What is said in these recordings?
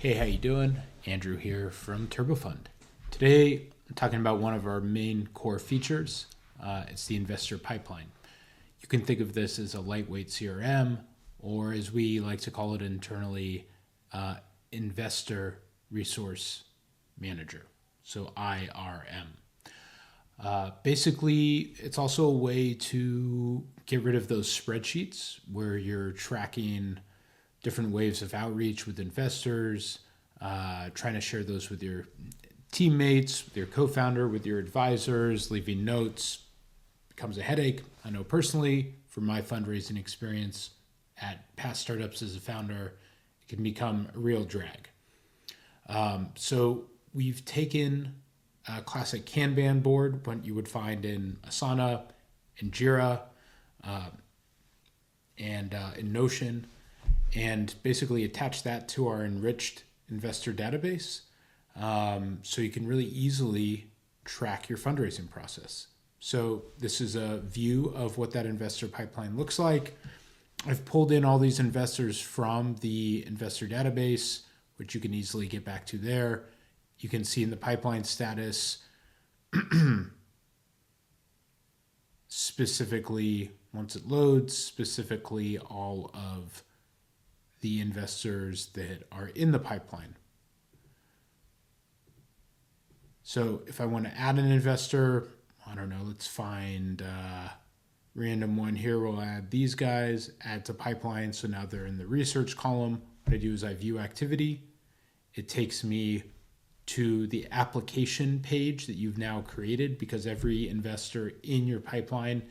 Hey, how you doing? Andrew here from TurboFund. Today, I'm talking about one of our main core features. It's the investor pipeline. You can think of this as a lightweight CRM, or as we like to call it internally, investor resource manager, so IRM. Basically, it's also a way to get rid of those spreadsheets where you're tracking different waves of outreach with investors, trying to share those with your teammates, with your co-founder, with your advisors, leaving notes. Becomes a headache. I know personally from my fundraising experience at past startups as a founder, it can become a real drag. So we've taken a classic Kanban board, what you would find in Asana, in Jira, and in Notion, and basically attach that to our enriched investor database, so you can really easily track your fundraising process. So this is a view of what that investor pipeline looks like. I've pulled in all these investors from the investor database, which you can easily get back to there. You can see in the pipeline status, specifically, once it loads, specifically all of the investors that are in the pipeline. So if I want to add an investor, I don't know, let's find a random one here. We'll add these guys, add to pipeline. So now they're in the research column. What I do is I view activity. It takes me to the application page that you've now created, because every investor in your pipeline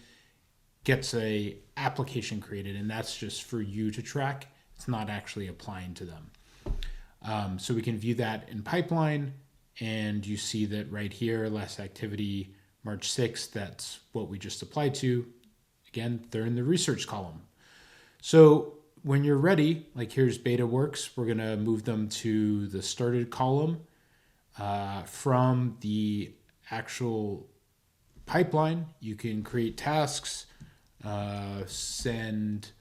gets a application created, and that's just for you to track. It's not actually applying to them. So we can view that in pipeline, and you see that right here, last activity, March 6th, that's what we just applied to. Again, they're in the research column. So when you're ready, like here's beta works, we're gonna move them to the started column. From the actual pipeline, you can create tasks, send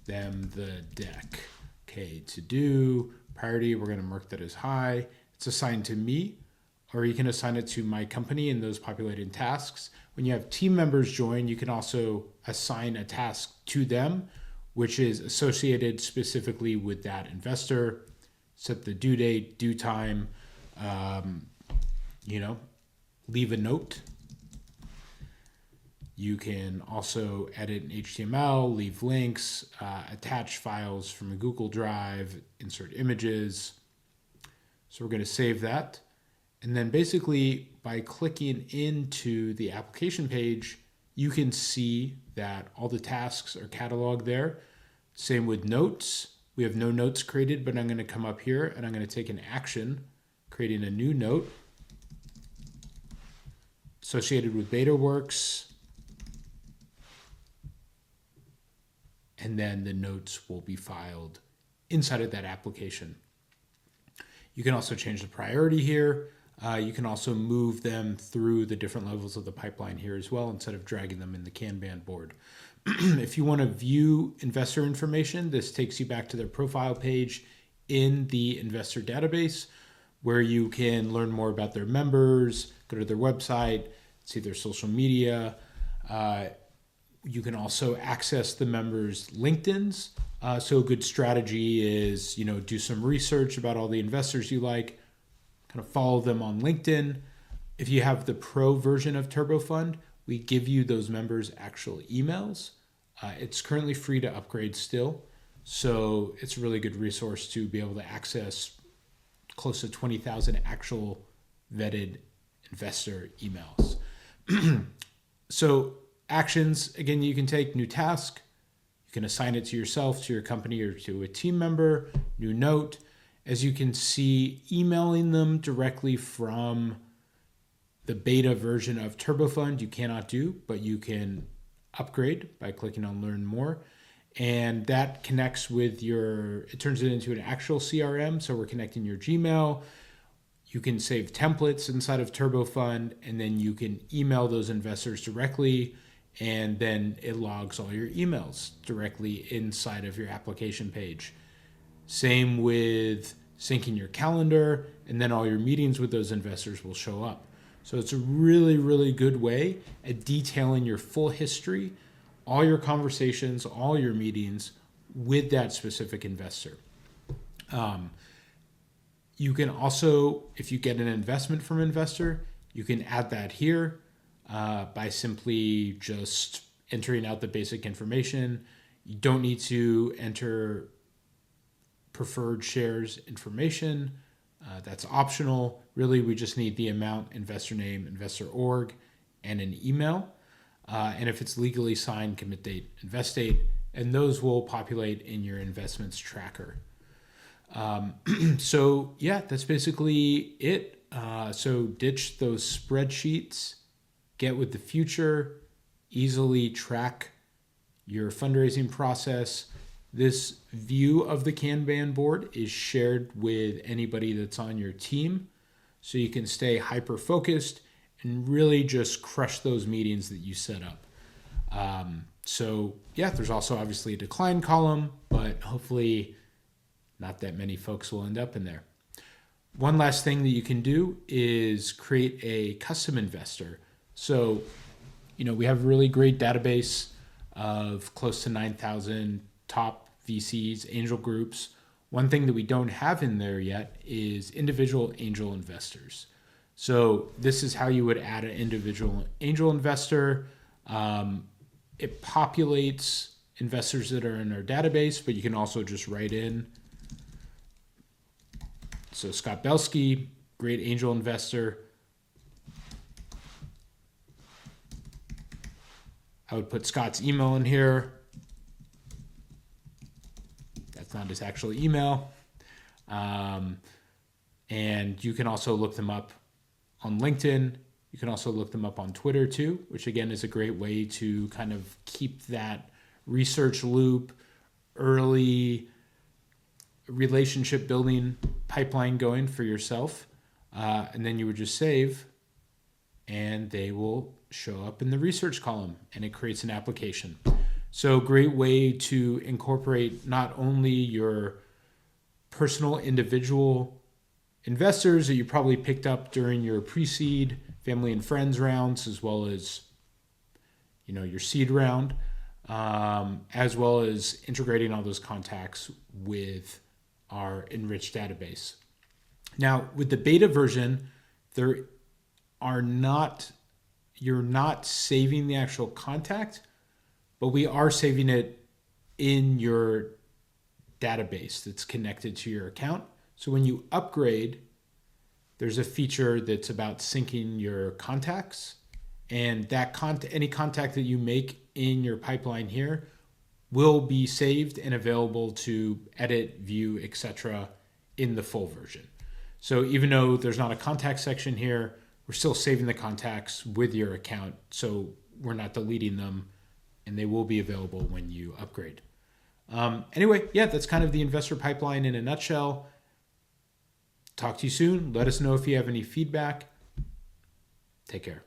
them the deck. Okay, to do, priority, we're going to mark that as high. It's assigned to me, or you can assign it to my company in those populated tasks. When you have team members join, you can also assign a task to them, which is associated specifically with that investor. Set the due date, due time, leave a note. You can also edit in HTML, leave links, attach files from a Google Drive, insert images. So we're going to save that. And then basically by clicking into the application page, you can see that all the tasks are cataloged there. Same with notes. We have no notes created, but I'm going to come up here and I'm going to take an action, creating a new note associated with beta works. And then the notes will be filed inside of that application. You can also change the priority here. You can also move them through the different levels of the pipeline here as well, instead of dragging them in the Kanban board. If you want to view investor information, this takes you back to their profile page in the investor database, where you can learn more about their members, go to their website, see their social media. You can also access the members' LinkedIns. So a good strategy is, do some research about all the investors you like, kind of follow them on LinkedIn. If you have the pro version of TurboFund, we give you those members' actual emails. It's currently free to upgrade still. So it's a really good resource to be able to access close to 20,000 actual vetted investor emails. So actions, again, you can take new task. You can assign it to yourself, to your company, or to a team member. New note. As you can see, emailing them directly from the beta version of TurboFund you cannot do, but you can upgrade by clicking on Learn More. And that connects with it turns it into an actual CRM. So we're connecting your Gmail. You can save templates inside of TurboFund, and then you can email those investors directly, and then it logs all your emails directly inside of your application page. Same with sync in your calendar, and then all your meetings with those investors will show up. So it's a really, really good way at detailing your full history, all your conversations, all your meetings with that specific investor. You can also, if you get an investment from an investor, you can add that here by simply just entering out the basic information. You don't need to enter preferred shares information. That's optional. Really, we just need the amount, investor name, investor org, and an email. And if it's legally signed, commit date, invest date, and those will populate in your investments tracker. So yeah, that's basically it. So ditch those spreadsheets, get with the future, easily track your fundraising process. This view of the Kanban board is shared with anybody that's on your team, so you can stay hyper focused and really just crush those meetings that you set up. So yeah, there's also obviously a decline column, but hopefully not that many folks will end up in there. One last thing that you can do is create a custom investor. So, we have a really great database of close to 9,000 top VCs, angel groups. One thing that we don't have in there yet is individual angel investors. So this is how you would add an individual angel investor. It populates investors that are in our database, but you can also just write in. So Scott Belsky, great angel investor. I would put Scott's email in here. That's not his actual email. And you can also look them up on LinkedIn. You can also look them up on Twitter too, which again is a great way to kind of keep that research loop, early relationship building pipeline going for yourself. And then you would just save and they will show up in the research column and it creates an application. So great way to incorporate not only your personal individual investors that you probably picked up during your pre-seed family and friends rounds, as well as your seed round, as well as integrating all those contacts with our enriched database. Now with the beta version, you're not saving the actual contact, but we are saving it in your database that's connected to your account. So when you upgrade, there's a feature that's about syncing your contacts, and that any contact that you make in your pipeline here will be saved and available to edit, view, etc. in the full version. So even though there's not a contact section here, we're still saving the contacts with your account, so we're not deleting them, and they will be available when you upgrade. Anyway, yeah, that's kind of the investor pipeline in a nutshell. Talk to you soon. Let us know if you have any feedback. Take care.